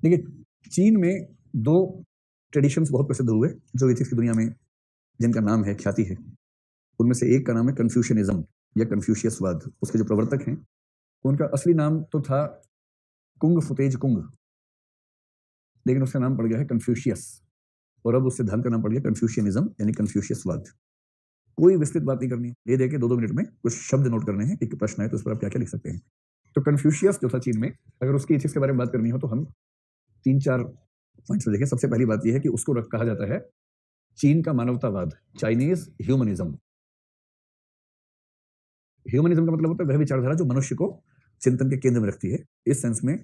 देखिए, चीन में 2 ट्रेडिशंस बहुत प्रसिद्ध हुए जो एथिक्स की दुनिया में जिनका नाम है, ख्याति है। उनमें से एक का नाम है कन्फ्यूशियनिज्म या कन्फ्यूशियसवाद। उसके जो प्रवर्तक हैं, उनका असली नाम तो था कुंग फुतेज कुंग, लेकिन उसका नाम पड़ गया है कन्फ्यूशियस, और अब उस सिद्धांत का नाम पड़ गया कन्फ्यूशियनिज्म यानी कन्फ्यूशियसवाद। कोई विस्तृत बात नहीं करनी है, ये देखिए 2-2 मिनट में कुछ शब्द नोट करने हैं, एक प्रश्न है तो उस पर आप क्या-क्या लिख सकते हैं। तो कन्फ्यूशियस जो था चीन में, अगर उसकी एथिक्स के बारे में बात करनी हो तो हम 3-4 पॉइंट्स देखें। सबसे पहली बात यह है कि उसको कहा जाता है चीन का मानवतावाद, चाइनीज ह्यूमनिज्म। ह्यूमनिज्म का मतलब होता है वह विचारधारा जो मनुष्य को चिंतन के केंद्र में रखती है। इस सेंस में,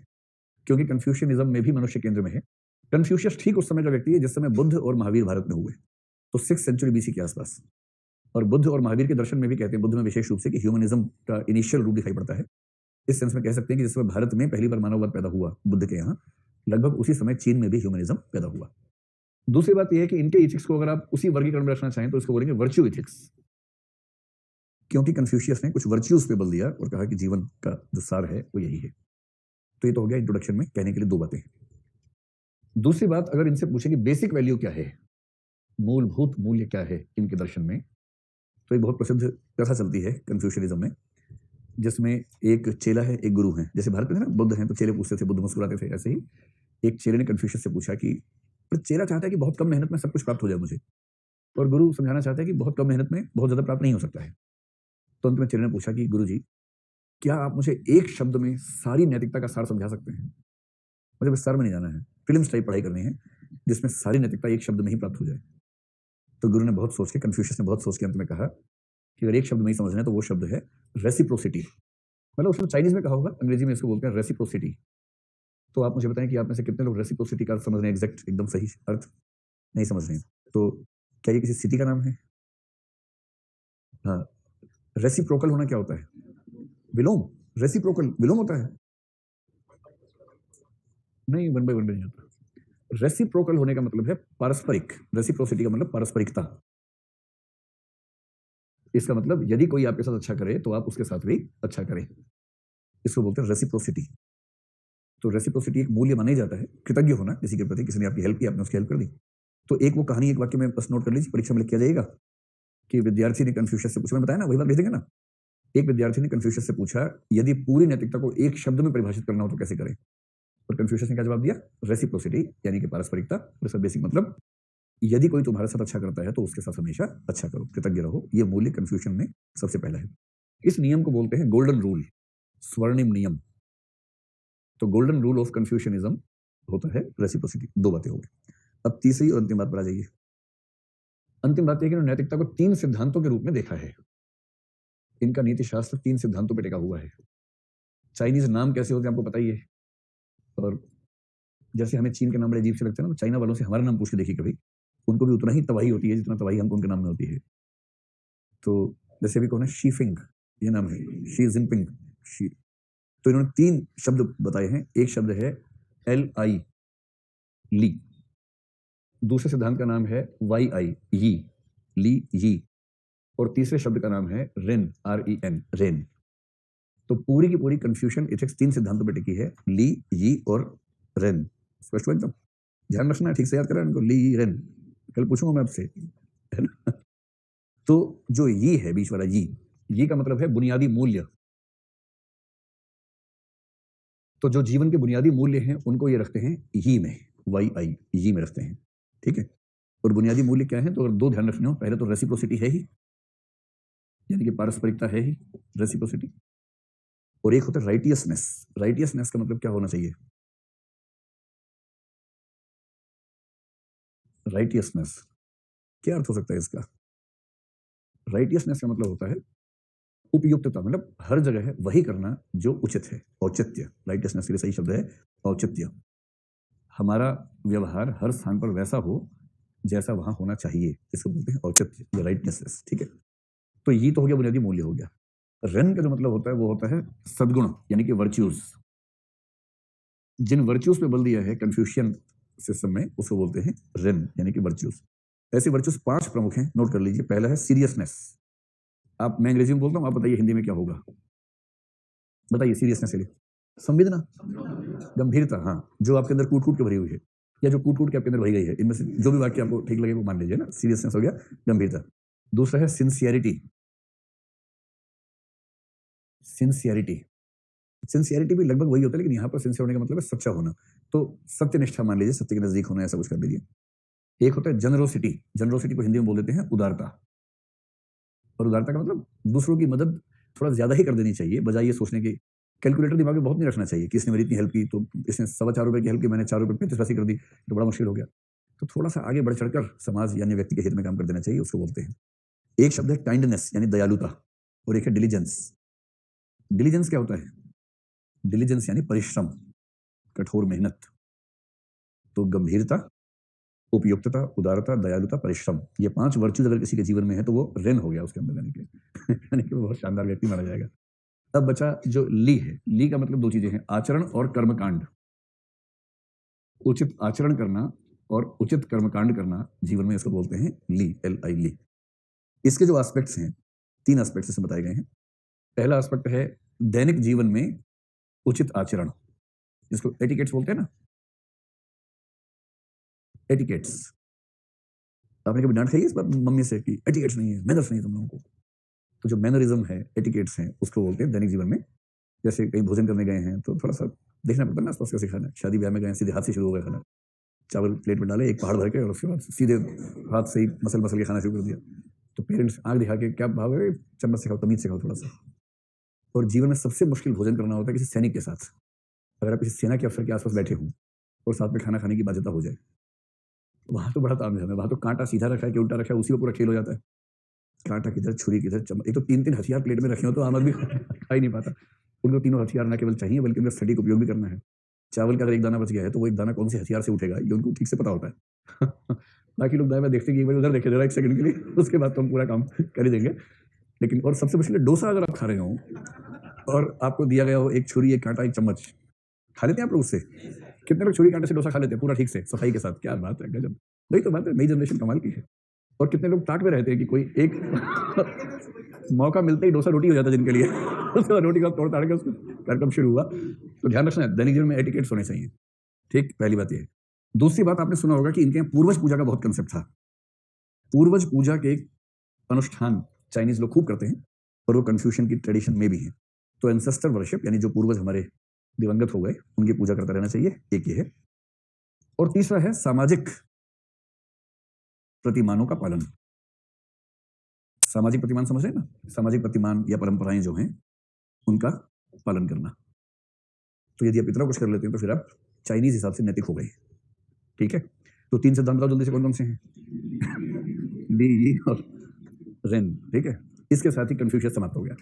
क्योंकि कन्फ्यूशियनिज्म में भी मनुष्य केंद्र में है। कन्फ्यूशियस ठीक उस समय का व्यक्ति है जिस समय बुद्ध और महावीर भारत में हुए, तो 6th सेंचुरी बीसी के आसपास। और बुद्ध और महावीर के दर्शन में भी कहते हैं, बुद्ध में विशेष रूप से, कि ह्यूमनिज्म का इनिशियल रूप दिखाई पड़ता है। इस सेंस में कह सकते हैं कि जिस समय भारत में पहली बार मानववाद पैदा हुआ बुद्ध के यहाँ, लगभग उसी समय चीन में भी ह्यूमनिज्म पैदा हुआ। दूसरी बात यह है कि इनके एथिक्स को अगर आप उसी वर्गीकरण में रखना चाहें तो इसको बोलेंगे वर्च्यू एथिक्स, क्योंकि कन्फ्यूशियस ने कुछ वर्च्यूज पे बल दिया और कहा कि जीवन का जो सार है वो यही है। तो ये तो हो गया इंट्रोडक्शन में कहने के लिए 2 बातें। दूसरी बात, अगर इनसे पूछें कि बेसिक वैल्यू क्या है, मूलभूत मूल्य क्या है इनके दर्शन में, तो एक बहुत प्रसिद्ध कथा चलती है कन्फ्यूशियनिज्म में, जिसमें एक चेला है, एक गुरु है। जैसे भारत में ना बुद्ध हैं तो चेले पूछते थे, बुद्ध मुस्कुराते थे, ऐसे ही एक चेले ने कन्फ्यूशियस से पूछा कि पर चेला चाहता है कि बहुत कम मेहनत में सब कुछ प्राप्त हो जाए मुझे, और गुरु समझाना चाहता है कि बहुत कम मेहनत में बहुत ज्यादा प्राप्त नहीं हो सकता है। तो अंत में चेले ने पूछा कि गुरु जी, क्या आप मुझे एक शब्द में सारी नैतिकता का सार समझा सकते हैं? मुझे बस सार में नहीं जाना है, फिल्म टाइप पढ़ाई करनी है जिसमें सारी नैतिकता एक शब्द में ही प्राप्त हो जाए। तो गुरु ने बहुत सोच के, कन्फ्यूशियस ने बहुत सोच के अंत में कहा कि अगर एक शब्द में ही समझना है तो वो शब्द है रेसिप्रोसिटी। मतलब उसने चाइनीज में कहा होगा, अंग्रेजी में इसको बोलते हैं रेसिप्रोसिटी। तो आप मुझे बताएं कि आप में से कितने लोग रेसिप्रोसिटी का अर्थ समझ रहे हैं, एग्जैक्ट एकदम सही अर्थ नहीं समझ रहे हैं। तो क्या ये किसी सिटी का नाम है? हाँ। रेसिप्रोकल होना क्या होता है? विलोम। रेसिप्रोकल विलोम होता है? नहीं, 1 बाय 1 नहीं होता। रेसिप्रोकल होने का मतलब है पारस्परिक। रेसिप्रोसिटी का मतलब पारस्परिकता। इसका मतलब यदि कोई आपके साथ अच्छा करे तो आप उसके साथ भी अच्छा करें, इसको बोलते हैं रेसिप्रोसिटी। तो रेसिप्रोसिटी एक मूल्य माना ही जाता है, कृतज्ञ होना किसी के प्रति, किसी ने आपकी हेल्प की, आपने उसकी हेल्प कर दी। तो एक वो कहानी, एक वाक्य में बस नोट कर लीजिए, परीक्षा में लिख किया जाएगा कि विद्यार्थी ने कन्फ्यूशियस से पूछा, मैं बताया ना, वही बात लिख देंगे ना। एक विद्यार्थी ने कन्फ्यूशियस से पूछा, यदि पूरी नैतिकता को एक शब्द में परिभाषित करना हो तो कैसे करें? और कन्फ्यूशियस ने क्या जवाब दिया? रेसिप्रोसिटी, यानी कि पारस्परिकता। और इसका बेसिक मतलब, यदि कोई तुम्हारे साथ अच्छा करता है तो उसके साथ हमेशा अच्छा करो, कृतज्ञ रहो। ये मूल्य कन्फ्यूशन में सबसे पहला है। इस नियम को बोलते हैं गोल्डन रूल, स्वर्णिम नियम। तो गोल्डन रूल ऑफ कन्फ्यूशनिज्म होता है रेसिप्रोसिटी। 2 बातें हो गई। अब तीसरी और अंतिम बात पर आ जाइए। अंतिम बात यह कि नैतिकता को 3 सिद्धांतों के रूप में देखा है। इनका नीति शास्त्र 3 सिद्धांतों पर टिका हुआ है। चाइनीज नाम कैसे होते हैं आपको पता ही है, और जैसे हमें चीन के नाम बड़े अजीब से लगते हैं ना, तो चाइना वालों से हमारा नाम पूछ के देखिए कभी, उनको भी उतना ही तबाही होती है जितना तबाही हमको उनके नाम में होती है। तो जैसे भी कौन है, शीफिंग, ये नाम है, शी जिनपिंग, शी। तो इन्होंने 3 शब्द बताए हैं। एक शब्द है LI, ली। दूसरे सिद्धांत का नाम है YI, यी, ली, यी। और तीसरे शब्द का नाम है रेन, REN, रेन। तो पूरी की पूरी कन्फ्यूशन एथिक्स 3 सिद्धांतों पर टिकी है, ली, यी और रेन। स्पष्ट हुआ एकदम? ध्यान रखना, ठीक से याद करें इनको, ली, रेन। कल पूछूंगा मैं आपसे, है ना? तो जो यी है, बीच वाला यी का मतलब है बुनियादी मूल्य। तो जो जीवन के बुनियादी मूल्य हैं उनको ये रखते हैं यी में, YI, यी में रखते हैं, ठीक है। और बुनियादी मूल्य क्या है? तो अगर 2 ध्यान रखने हो, पहले तो रेसिप्रोसिटी है ही, यानी कि पारस्परिकता है ही, रेसिप्रोसिटी। और एक होता है राइटियसनेस। राइटियसनेस का मतलब क्या होना चाहिए? राइटियसनेस क्या अर्थ हो सकता है इसका? राइटियसनेस का मतलब होता है उपयुक्तता, मतलब हर जगह है वही करना जो उचित है, औचित्य। राइटियसनेस के लिए सही शब्द है औचित्य। हमारा व्यवहार हर स्थान पर वैसा हो जैसा वहां होना चाहिए, इसको बोलते हैं औचित्य या राइटनेस, ठीक है। तो ये तो हो गया बुनियादी मूल्य हो गया। रन का जो मतलब होता है वो होता है सद्गुण, यानी कि वर्च्यूज। जिन वर्च्यूज पे बल दिया है कन्फ्यूशियन सिस्टम में, उसको बोलते हैं रन, यानी कि वर्च्यूज। ऐसे वर्च्यूज 5 प्रमुख हैं, नोट कर लीजिए। पहला है सीरियसनेस। मैं अंग्रेजी में बोलता हूं, आप बताइए हिंदी में क्या होगा? बताइए सीरियसनेस के लिए। संवेदना, गंभीरता, हाँ, जो आपके अंदर कूट-कूट के भरी हुई है या जो कूट-कूट के आपके अंदर भरी गई है, इनमें से जो भी वाक्य आपको ठीक लगे वो मान लीजिए ना, सीरियसनेस हो गया, गंभीरता। दूसरा है सिंसियरिटी। सिंसियरिटी, सिंसियरिटी भी लगभग वही होता है, लेकिन यहाँ पर सिंसियर होने का मतलब है सच्चा होना। तो सत्यनिष्ठा मान लीजिए, सत्य के नजदीक होना, ऐसा कुछ कर लीजिए। एक होता है जनरोसिटी, जनरोसिटी को हिंदी में बोल देते हैं उदारता। और उदारता का मतलब दूसरों की मदद थोड़ा ज्यादा ही कर देनी चाहिए, बजाय ये सोचने की। कैलकुलेटर दिमाग में बहुत नहीं रखना चाहिए कि इसने मेरी इतनी हेल्प की, तो इसने 4.25 रुपए की हेल्प की, मैंने 4 रुपए 35 पैसे कर दी, तो बड़ा मुश्किल हो गया। तो थोड़ा सा आगे बढ़ चढ़कर समाज यानी व्यक्ति के हित में काम कर देना चाहिए, उसको बोलते हैं। एक शब्द है काइंडनेस यानी दयालुता, और एक है डिलीजेंस। डिलीजेंस क्या होता है? डिलीजेंस यानी परिश्रम, कठोर मेहनत। तो गंभीरता, उपयुक्तता, उदारता, दयालुता, परिश्रम, ये 5 वर्चूज अगर किसी के जीवन में है तो वो रेन हो गया उसके अंदर, यानी कि यानी कि वो बहुत शानदार व्यक्ति माना जाएगा। अब बचा जो ली है। ली का मतलब 2 चीजें हैं, आचरण और कर्मकांड। उचित आचरण करना और उचित कर्मकांड करना जीवन में, इसको बोलते हैं ली, LI ली। इसके जो एस्पेक्ट्स हैं, 3 एस्पेक्ट्स इसमें बताए गए हैं। पहला एस्पेक्ट है दैनिक जीवन में उचित आचरण, जिसको एटिकेट्स बोलते हैं ना, एटिकेट्स। आपने कभी डांट खाई है इस बात मम्मी से कि एटिकेट्स नहीं है, मैनर्स नहीं है तुम लोगों को? तो जो मैनरिज्म है, एटिकेट्स हैं, उसको बोलते हैं दैनिक जीवन में। जैसे कहीं भोजन करने गए हैं तो थोड़ा सा देखना पड़ता है ना आसपास कैसे खाना है। शादी ब्याह में गए, सीधे हाथ से शुरू हो गया खाना, चावल प्लेट में डाले, एक पहाड़ भर के, और उसके बाद सीधे हाथ से ही मसल मसल के खाना शुरू कर दिया। तो पेरेंट्स आंख दिखा के, क्या भाव है, चम्मच से खाओ, तमीज से खाओ थोड़ा सा। और जीवन में सबसे मुश्किल भोजन करना होता है किसी सैनिक के साथ। अगर आप किसी सेना के अफसर के आसपास बैठे हों और साथ में खाना खाने की बाध्यता हो जाए, वहां तो बड़ा तामझाम है। वहां तो कांटा सीधा रखा है कि उल्टा रखा है, उसी में पूरा खेल हो जाता है। कांटा किधर, छुरी किधर, चम्मच, एक तो 3-3 हथियार प्लेट में रखे हो तो आम आदमी खा ही नहीं पाता। उनको तीनों हथियार न केवल चाहिए बल्कि उनका सटीक उपयोग भी करना है। चावल का अगर एक दाना बच गया है तो वो एक दाना कौन से हथियार से उठेगा ये उनको ठीक से पता होता है। बाकी लोग दाएं बाएं देखते हैं कि एक बार उधर देखे जरा 1 सेकंड के लिए, उसके बाद तो हम पूरा काम कर ही देंगे। लेकिन और सबसे मुश्किल है डोसा, अगर आप खा रहे हो और आपको दिया गया हो एक छुरी, एक कांटा, एक चम्मच, खा लेते हैं आप लोग उससे? कितने लोग छुरी कांटे से डोसा खा लेते हैं पूरा ठीक से, सफाई के साथ? क्या बात है, गजब। वही तो बात है, नई जनरेशन कमाल की है। और कितने लोग ताक में रहते हैं कि कोई एक मौका मिलते ही डोसा रोटी हो जाता है जिनके लिए। उसके बाद रोटी का तोड़ ताड़ के उसको कार्यक्रम शुरू हुआ। तो ध्यान रखना है, दैनिक जीवन में एटिकेट्स होने चाहिए। ठीक, पहली बात ये है। दूसरी बात, आपने सुना होगा कि इनके यहाँ पूर्वज पूजा का बहुत कंसेप्ट था। पूर्वज पूजा के एक अनुष्ठान चाइनीज लोग खूब करते हैं, और वो कन्फ्यूशन की ट्रेडिशन में भी है। तो एंसेस्टर वर्शिप यानी जो पूर्वज हमारे दिवंगत हो गए उनकी पूजा करता रहना चाहिए, एक ये है। और तीसरा है सामाजिक प्रतिमानों का पालन। सामाजिक प्रतिमान समझ रहे हैं ना? सामाजिक प्रतिमान या परंपराएं जो हैं उनका पालन करना। तो यदि आप इतना कुछ कर लेते हैं तो फिर आप चाइनीज हिसाब से नैतिक हो गए। ठीक है, तो 3 सिद्धांत बताओ जल्दी से, कौन कौन से हैं? ली, और रेन। ठीक है, इसके साथ ही कन्फ्यूशियस समाप्त हो गया।